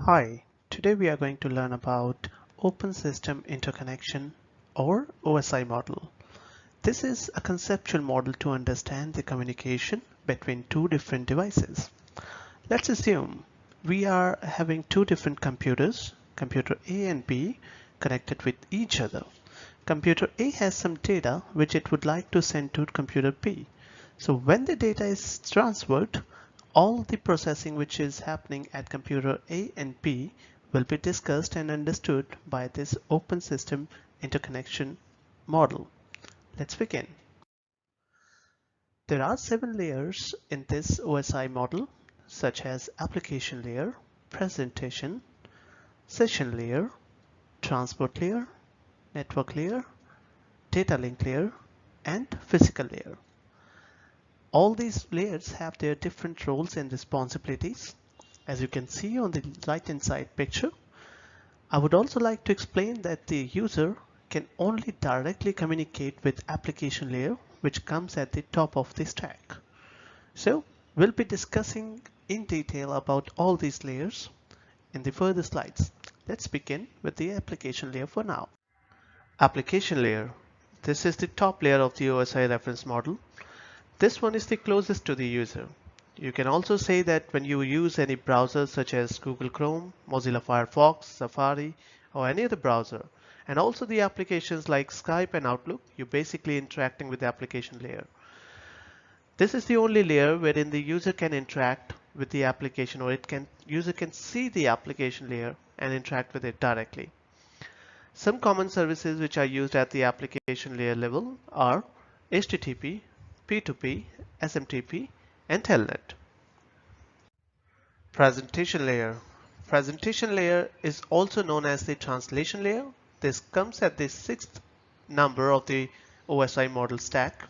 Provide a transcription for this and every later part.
Hi, today we are going to learn about Open System Interconnection or OSI model. This is a conceptual model to understand the communication between two different devices. Let's assume we are having two different computers, computer A and B, connected with each other. Computer A has some data which it would like to send to computer B. So when the data is transferred, all the processing which is happening at computer A and B will be discussed and understood by this open system interconnection model. Let's begin. There are 7 layers in this OSI model, such as application layer, presentation, session layer, transport layer, network layer, data link layer, and physical layer. All these layers have their different roles and responsibilities. As you can see on the right hand side picture, I would also like to explain that the user can only directly communicate with application layer, which comes at the top of the stack. So we'll be discussing in detail about all these layers in the further slides. Let's begin with the application layer for now. Application layer. This is the top layer of the OSI reference model. This one is the closest to the user. You can also say that when you use any browser such as Google Chrome, Mozilla Firefox, Safari, or any other browser, and also the applications like Skype and Outlook, you're basically interacting with the application layer. This is the only layer wherein the user can interact with the application, or user can see the application layer and interact with it directly. Some common services which are used at the application layer level are HTTP, P2P, SMTP, and Telnet. Presentation layer. Presentation layer is also known as the translation layer. This comes at the 6th number of the OSI model stack.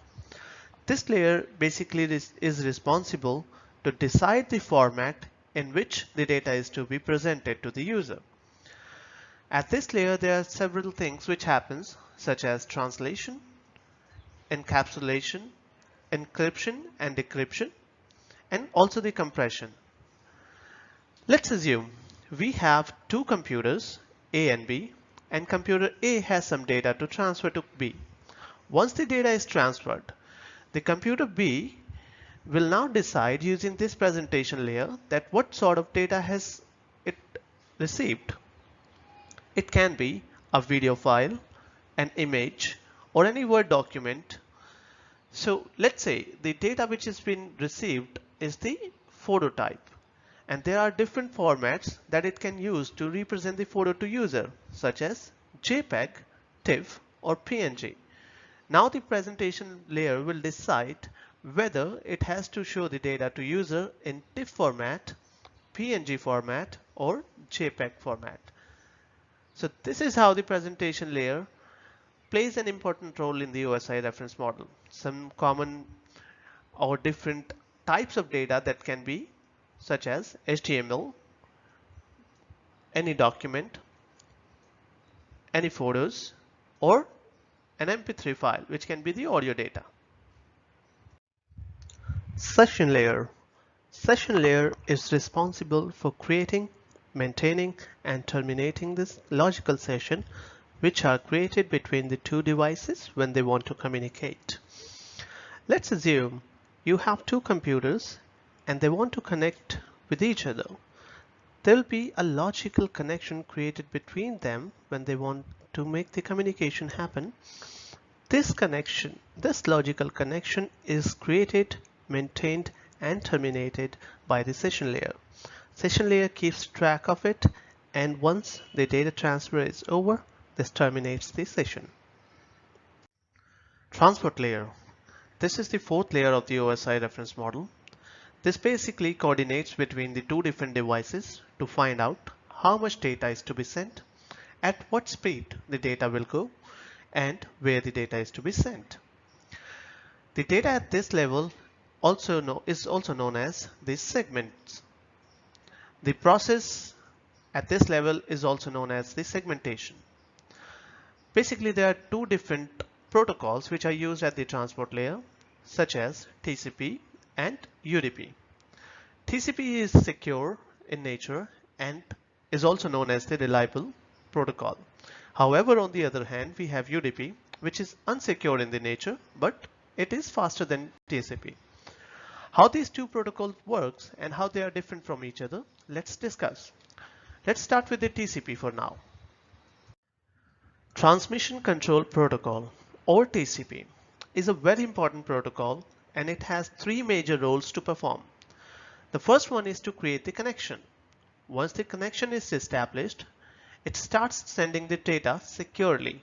This layer basically is responsible to decide the format in which the data is to be presented to the user. At this layer, there are several things which happens, such as translation, encapsulation, encryption and decryption, and also the compression. Let's assume we have two computers, A and B, and computer A has some data to transfer to B. Once the data is transferred, the computer B will now decide using this presentation layer that what sort of data has it received. It can be a video file, an image, or any Word document. So let's say the data which has been received is the photo type, and there are different formats that it can use to represent the photo to user, such as JPEG, TIFF, or PNG. Now the presentation layer will decide whether it has to show the data to user in TIFF format, PNG format, or JPEG format. So this is how the presentation layer plays an important role in the OSI reference model. Some common or different types of data that can be such as HTML, any document, any photos, or an MP3 file, which can be the audio data. Session layer. Session layer is responsible for creating, maintaining, and terminating this logical session which are created between the two devices when they want to communicate. Let's assume you have two computers and they want to connect with each other. There will be a logical connection created between them when they want to make the communication happen. This logical connection is created, maintained, and terminated by the session layer. Session layer keeps track of it, and once the data transfer is over, this terminates the session. Transport layer. This is the 4th layer of the OSI reference model. This basically coordinates between the two different devices to find out how much data is to be sent, at what speed the data will go, and where the data is to be sent. The data at this level is also known as the segments. The process at this level is also known as the segmentation. Basically, there are two different protocols which are used at the transport layer, such as TCP and UDP. TCP is secure in nature and is also known as the reliable protocol. However, on the other hand, we have UDP, which is unsecure in the nature, but it is faster than TCP. How these two protocols works and how they are different from each other, let's discuss. Let's start with the TCP for now. Transmission Control Protocol, or TCP, is a very important protocol and it has three major roles to perform. The first one is to create the connection. Once the connection is established, it starts sending the data securely.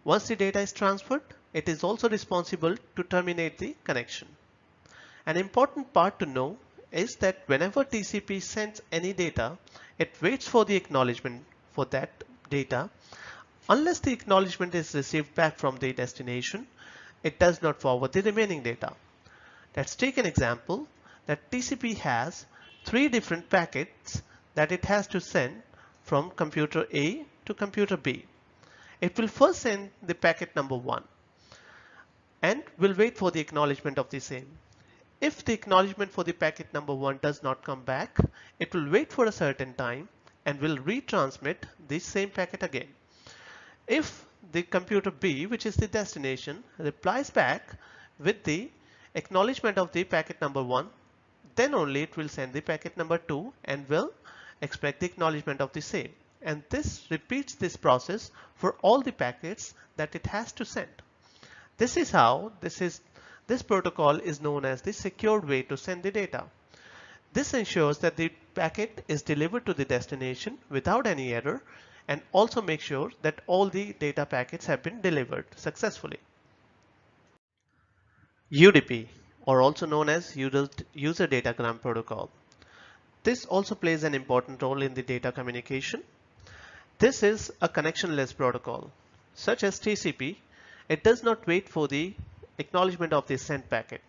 Once the data is transferred, it is also responsible to terminate the connection. An important part to know is that whenever TCP sends any data, it waits for the acknowledgement for that data. Unless the acknowledgement is received back from the destination, it does not forward the remaining data. Let's take an example that TCP has three different packets that it has to send from computer A to computer B. It will first send the packet number 1 and will wait for the acknowledgement of the same. If the acknowledgement for the packet number 1 does not come back, it will wait for a certain time and will retransmit the same packet again. If the computer B, which is the destination, replies back with the acknowledgement of the packet number 1, then only it will send the packet number 2 and will expect the acknowledgement of the same. And this repeats this process for all the packets that it has to send. This is how this protocol is known as the secured way to send the data. This ensures that the packet is delivered to the destination without any error and also make sure that all the data packets have been delivered successfully. UDP, or also known as User Datagram Protocol. This also plays an important role in the data communication. This is a connectionless protocol. Such as TCP, it does not wait for the acknowledgement of the sent packet.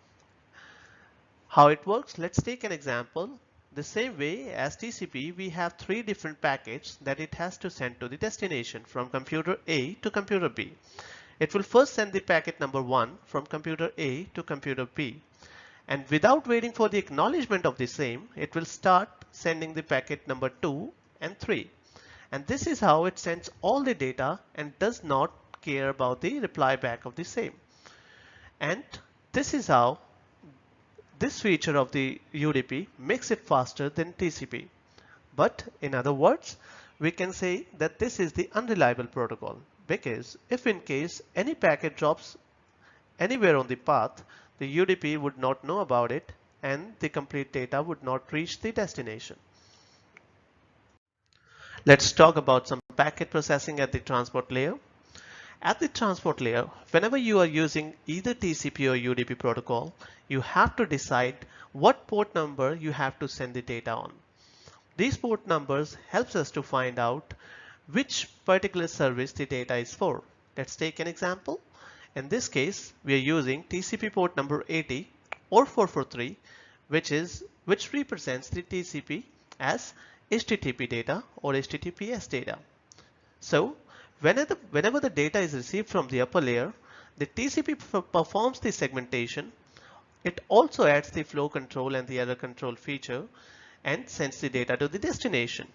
How it works? Let's take an example. The same way as TCP, we have three different packets that it has to send to the destination from computer A to computer B. It will first send the packet number 1 from computer A to computer B. And without waiting for the acknowledgement of the same, it will start sending the packet number 2 and 3. And this is how it sends all the data and does not care about the reply back of the same. And this is how this feature of the UDP makes it faster than TCP. But in other words, we can say that this is the unreliable protocol, because if in case any packet drops anywhere on the path, the UDP would not know about it and the complete data would not reach the destination. Let's talk about some packet processing at the transport layer. At the transport layer, whenever you are using either TCP or UDP protocol, you have to decide what port number you have to send the data on. These port numbers helps us to find out which particular service the data is for. Let's take an example. In this case, we are using TCP port number 80 or 443, which represents the TCP as HTTP data or HTTPS data. So whenever the data is received from the upper layer, the TCP performs the segmentation. It also adds the flow control and the error control feature and sends the data to the destination.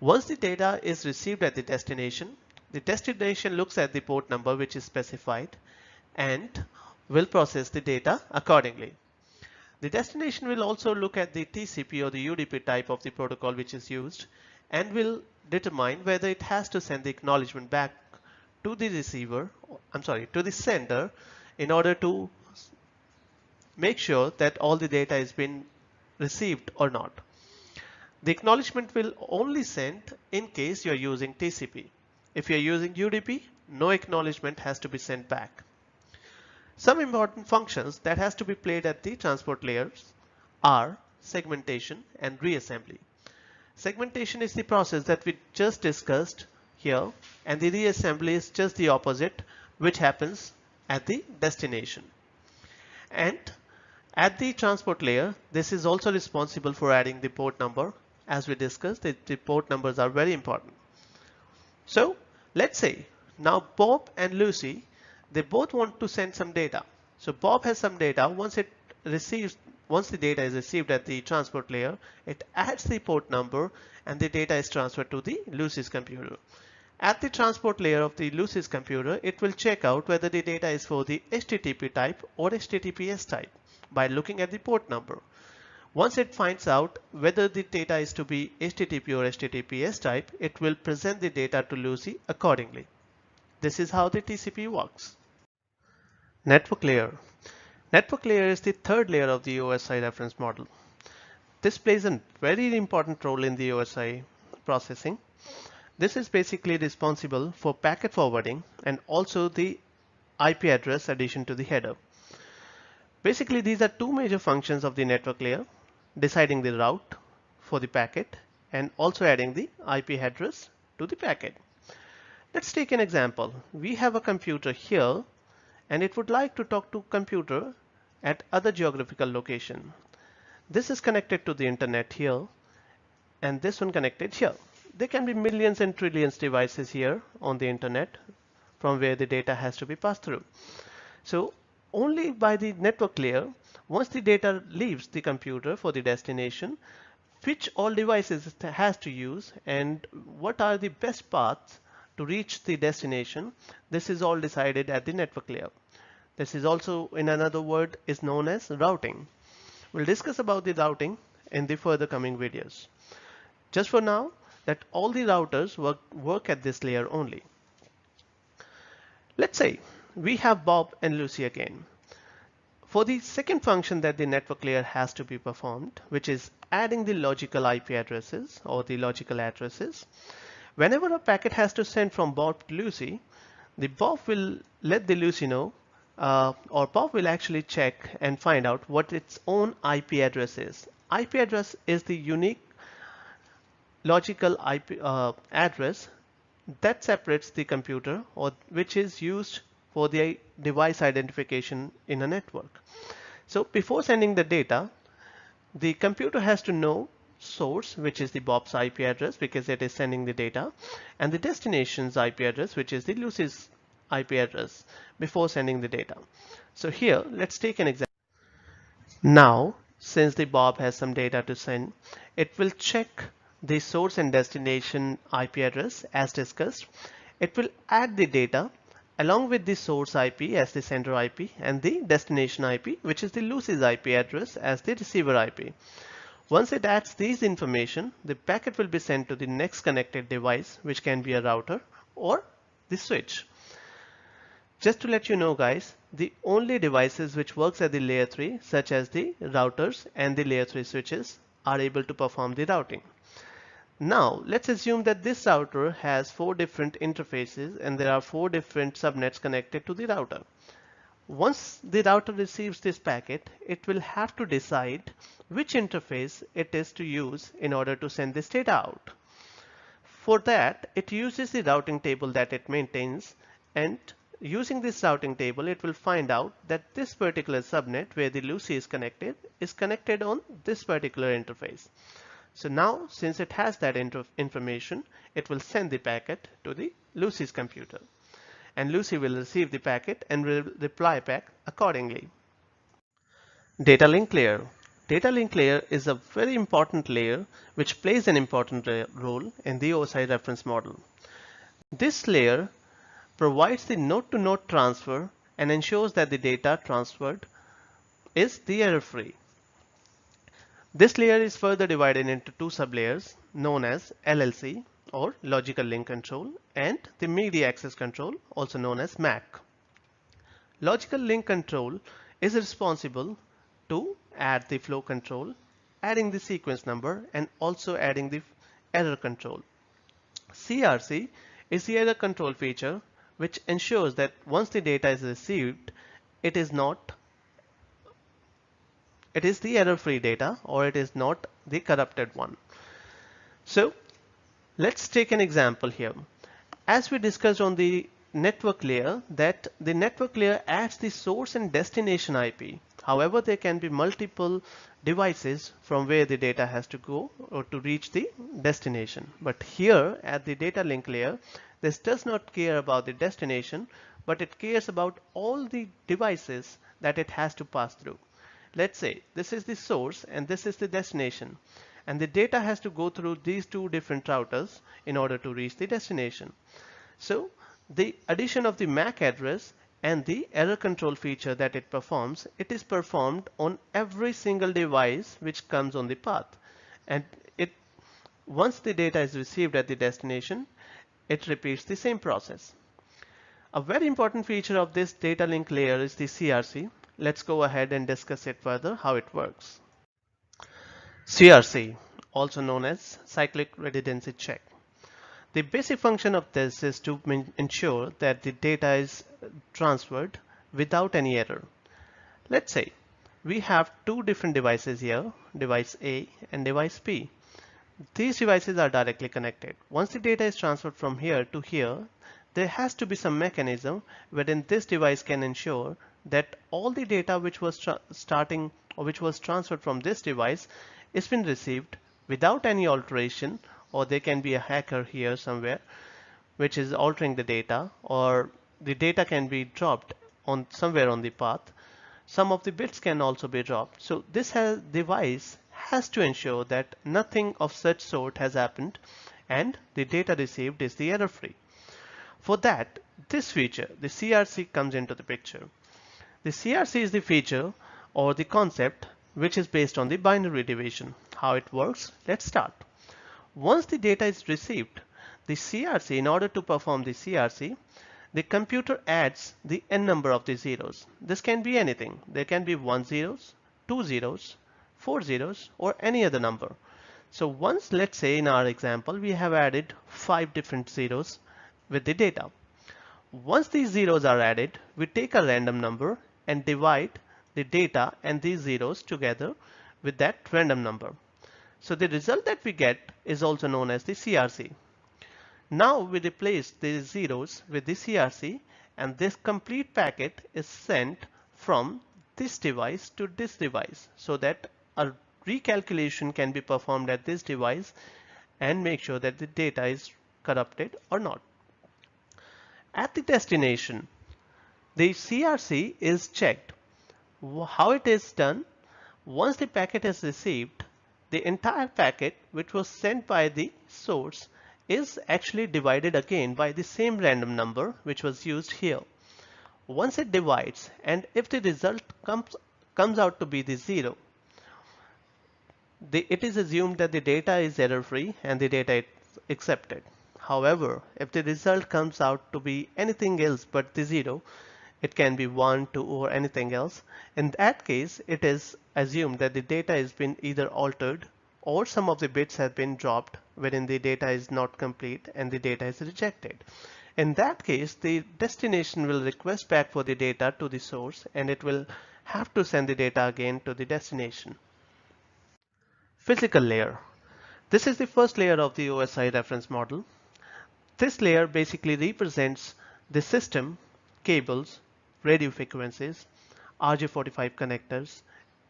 Once the data is received at the destination looks at the port number which is specified and will process the data accordingly. The destination will also look at the TCP or the UDP type of the protocol which is used and will determine whether it has to send the acknowledgement back to the to the sender in order to make sure that all the data has been received or not. The acknowledgement will only send in case you are using TCP. If you are using UDP, no acknowledgement has to be sent back. Some important functions that has to be played at the transport layers are segmentation and reassembly. Segmentation is the process that we just discussed here, and the reassembly is just the opposite, which happens at the destination. And at the transport layer, this is also responsible for adding the port number. As we discussed, the port numbers are very important. So let's say now Bob and Lucy, they both want to send some data. So Bob has some data. Once it receives once the data is received at the transport layer, it adds the port number and the data is transferred to the Lucy's computer. At the transport layer of the Lucy's computer, it will check out whether the data is for the HTTP type or HTTPS type by looking at the port number. Once it finds out whether the data is to be HTTP or HTTPS type, it will present the data to Lucy accordingly. This is how the TCP works. Network layer. Network layer is the third layer of the OSI reference model. This plays a very important role in the OSI processing. This is basically responsible for packet forwarding and also the IP address addition to the header. Basically, these are two major functions of the network layer: deciding the route for the packet and also adding the IP address to the packet. Let's take an example. We have a computer here and it would like to talk to a computer at other geographical location. This is connected to the internet here and this one connected here. There can be millions and trillions devices here on the internet from where the data has to be passed through. So only by the network layer, once the data leaves the computer for the destination, which all devices it has to use and what are the best paths to reach the destination, this is all decided at the network layer. This is also, in another word, is known as routing. We'll discuss about the routing in the further coming videos. Just for now, that all the routers work at this layer only. Let's say we have Bob and Lucy again. For the second function that the network layer has to be performed, which is adding the logical IP addresses or the logical addresses, whenever a packet has to send from Bob to Lucy, the Bob will let the Lucy know, or Bob will actually check and find out what its own IP address is. IP address is the unique logical IP address that separates the computer or which is used for the device identification in a network. So before sending the data, the computer has to know source, which is the Bob's IP address because it is sending the data, and the destination's IP address, which is the Lucy's IP address, before sending the data. So here, let's take an example. Now, since the Bob has some data to send, it will check the source and destination IP address as discussed. It will add the data along with the source IP as the sender IP and the destination IP, which is the Lucy's IP address, as the receiver IP. Once it adds these information, the packet will be sent to the next connected device, which can be a router or the switch. Just to let you know, guys, the only devices which works at the layer 3, such as the routers and the layer 3 switches, are able to perform the routing. Now, let's assume that this router has 4 different interfaces and there are 4 different subnets connected to the router. Once the router receives this packet, it will have to decide which interface it is to use in order to send this data out. For that, it uses the routing table that it maintains, and using this routing table, it will find out that this particular subnet where the Lucy is connected on this particular interface. So now, since it has that information, it will send the packet to the Lucy's computer, and Lucy will receive the packet and will reply back accordingly. Data link layer. Data link layer is a very important layer which plays an important role in the OSI reference model. This layer provides the node-to-node transfer and ensures that the data transferred is the error-free. This layer is further divided into 2 sublayers known as LLC or Logical Link Control and the Media Access Control, also known as MAC. Logical Link Control is responsible to add the flow control, adding the sequence number, and also adding the error control. CRC is the error control feature which ensures that once the data is received, it is the error-free data, or it is not the corrupted one. So let's take an example here. As we discussed on the network layer, that the network layer adds the source and destination IP. However, there can be multiple devices from where the data has to go or to reach the destination. But here at the data link layer, this does not care about the destination, but it cares about all the devices that it has to pass through. let's say this is the source and this is the destination, and the data has to go through these two different routers in order to reach the destination. So the addition of the MAC address and the error control feature that it performs, it is performed on every single device which comes on the path. And once the data is received at the destination, it repeats the same process. A very important feature of this data link layer is the CRC. Let's go ahead and discuss it further, how it works. CRC, also known as cyclic redundancy check. The basic function of this is to ensure that the data is transferred without any error. Let's say we have two different devices here, device A and device B. These devices are directly connected. Once the data is transferred from here to here, there has to be some mechanism wherein this device can ensure that all the data which was transferred from this device is been received without any alteration, or there can be a hacker here somewhere which is altering the data, or the data can be dropped on somewhere on the path. Some of the bits can also be dropped. So this device has to ensure that nothing of such sort has happened and the data received is the error free. For that, this feature, the CRC, comes into the picture. The CRC is the feature or the concept which is based on the binary division. How it works? Let's start. Once the data is received, the CRC, in order to perform the CRC, the computer adds the n number of the zeros. This can be anything. There can be 1 zeros, 2 zeros, 4 zeros, or any other number. So once, let's say in our example, we have added 5 different zeros with the data. Once these zeros are added, we take a random number and divide the data and these zeros together with that random number. So the result that we get is also known as the CRC. Now we replace these zeros with the CRC, and this complete packet is sent from this device to this device so that a recalculation can be performed at this device and make sure that the data is corrupted or not. At the destination, the CRC is checked. How it is done? Once the packet is received, the entire packet which was sent by the source is actually divided again by the same random number which was used here. Once it divides, and if the result comes out to be the 0, it is assumed that the data is error free and the data is accepted. However, if the result comes out to be anything else but the 0, it can be 1, 2, or anything else. In that case, it is assumed that the data has been either altered or some of the bits have been dropped wherein the data is not complete and the data is rejected. In that case, the destination will request back for the data to the source, and it will have to send the data again to the destination. Physical layer. This is the first layer of the OSI reference model. This layer basically represents the system, cables, radio frequencies, RJ45 connectors,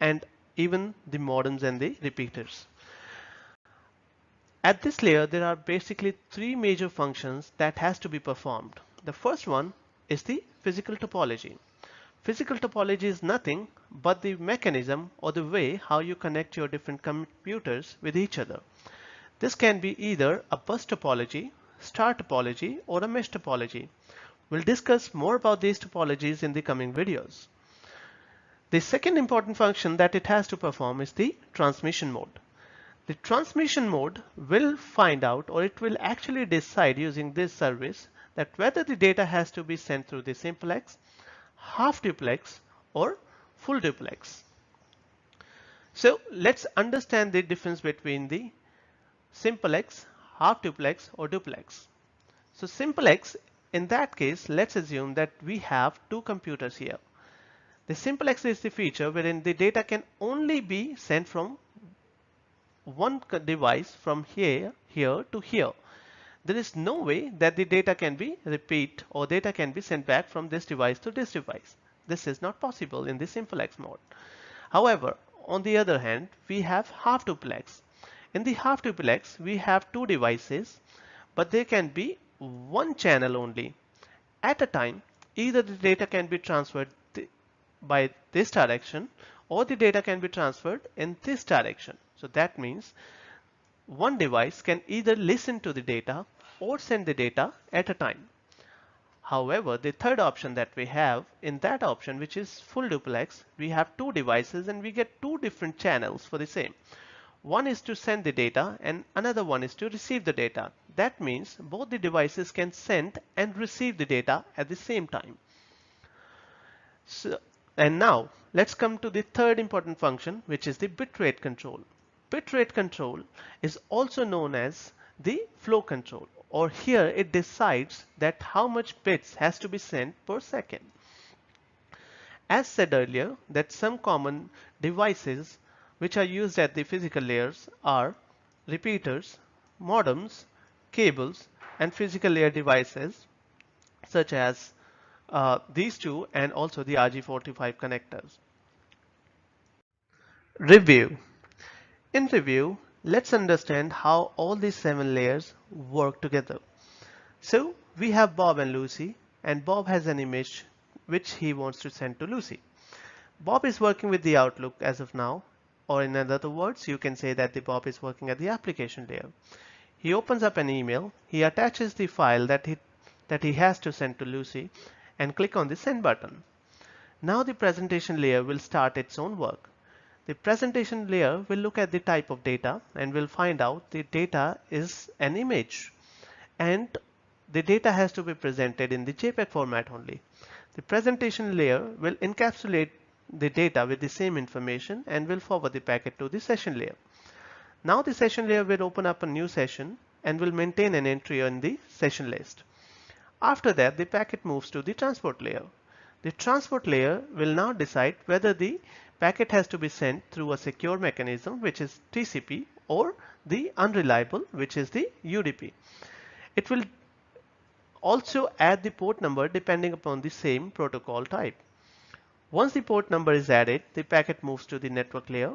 and even the modems and the repeaters. At this layer, there are basically 3 major functions that has to be performed. The first one is the physical topology. Physical topology is nothing but the mechanism or the way how you connect your different computers with each other. This can be either a bus topology, star topology, or a mesh topology. We'll discuss more about these topologies in the coming videos. The second important function that it has to perform is the transmission mode. The transmission mode will find out, or it will actually decide using this service, that whether the data has to be sent through the simplex, half duplex, or full duplex. So let's understand the difference between the simplex, half duplex, or duplex. So simplex, in that case, let's assume that we have 2 computers here. The simplex is the feature wherein the data can only be sent from one device from here to here. There is no way that the data can be repeat or data can be sent back from this device to this device. This is not possible in the simplex mode. However, on the other hand, we have half duplex. In the half duplex, we have 2 devices, but there can be one channel only. At a time, either the data can be transferred by this direction or the data can be transferred in this direction. So that means one device can either listen to the data or send the data at a time. However, the third option that we have, in that option, which is full duplex, we have two devices and we get two different channels for the same. One is to send the data and another one is to receive the data. That means both the devices can send and receive the data at the same time. So, and now let's come to the third important function, which is the bitrate control. Bitrate control is also known as the flow control, or here it decides that how much bits has to be sent per second. As said earlier, that some common devices which are used at the physical layers are repeaters, modems, cables, and physical layer devices such as these two and also the RG45 connectors. Review. In review, let's understand how all these 7 layers work together. So we have Bob and Lucy, and Bob has an image which he wants to send to Lucy. Bob is working with the Outlook as of now, or in other words, you can say that the Bob is working at the application layer. He opens up an email, he attaches the file that he has to send to Lucy and click on the send button. Now the presentation layer will start its own work. The presentation layer will look at the type of data and will find out the data is an image, and the data has to be presented in the JPEG format only. The presentation layer will encapsulate the data with the same information and will forward the packet to the session layer. Now the session layer will open up a new session and will maintain an entry on the session list. After that, the packet moves to the transport layer. The transport layer will now decide whether the packet has to be sent through a secure mechanism, which is TCP, or the unreliable, which is the UDP. It will also add the port number depending upon the same protocol type. Once the port number is added, the packet moves to the network layer,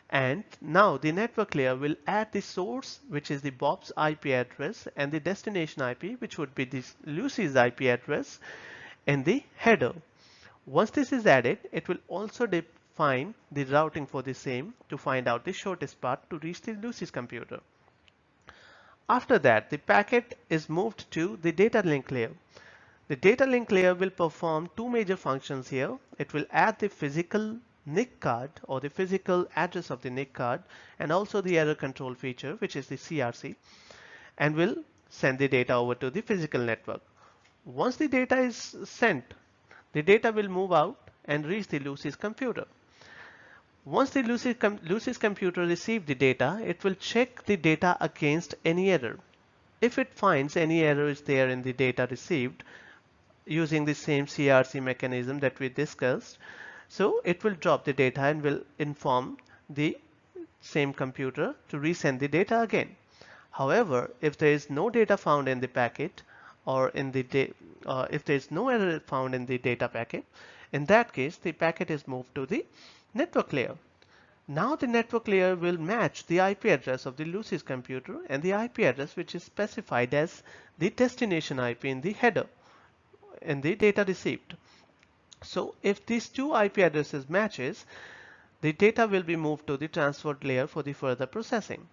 and now the network layer will add the source, which is the Bob's IP address, and the destination IP, which would be this Lucy's IP address, in the header. Once this is added, it will also define the routing for the same to find out the shortest path to reach the Lucy's computer. After that, the packet is moved to the data link layer. The data link layer will perform two major functions here. It will add the physical NIC card, or the physical address of the NIC card, and also the error control feature, which is the CRC, and will send the data over to the physical network. Once the data is sent, the data will move out and reach the Lucy's computer. Once the Lucy's computer receives the data, it will check the data against any error. If it finds any error is there in the data received, using the same CRC mechanism that we discussed, so it will drop the data and will inform the same computer to resend the data again. However, if there is no data found in the packet, or in the if there is no error found in the data packet, in that case the packet is moved to the network layer. Now the network layer will match the IP address of the Lucy's computer and the IP address which is specified as the destination IP in the header in the data received. So if these two IP addresses matches, the data will be moved to the transport layer for the further processing.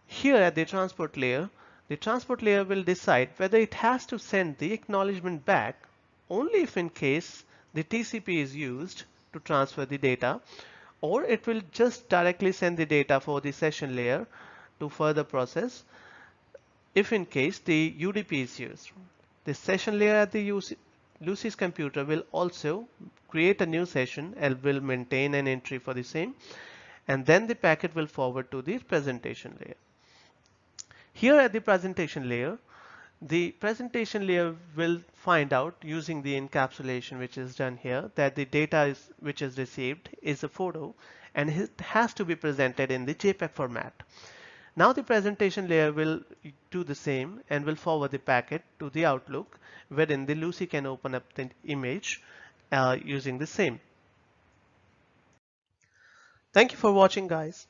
Here at the transport layer will decide whether it has to send the acknowledgement back only if in case the TCP is used to transfer the data, or it will just directly send the data for the session layer to further process if in case the UDP is used. The session layer at the Lucy's computer will also create a new session and will maintain an entry for the same, and then the packet will forward to the presentation layer. Here at the presentation layer will find out, using the encapsulation which is done here, that the data which is received is a photo and it has to be presented in the JPEG format. Now the presentation layer will do the same and will forward the packet to the Outlook, wherein the Lucy can open up the image using the same. Thank you for watching, guys.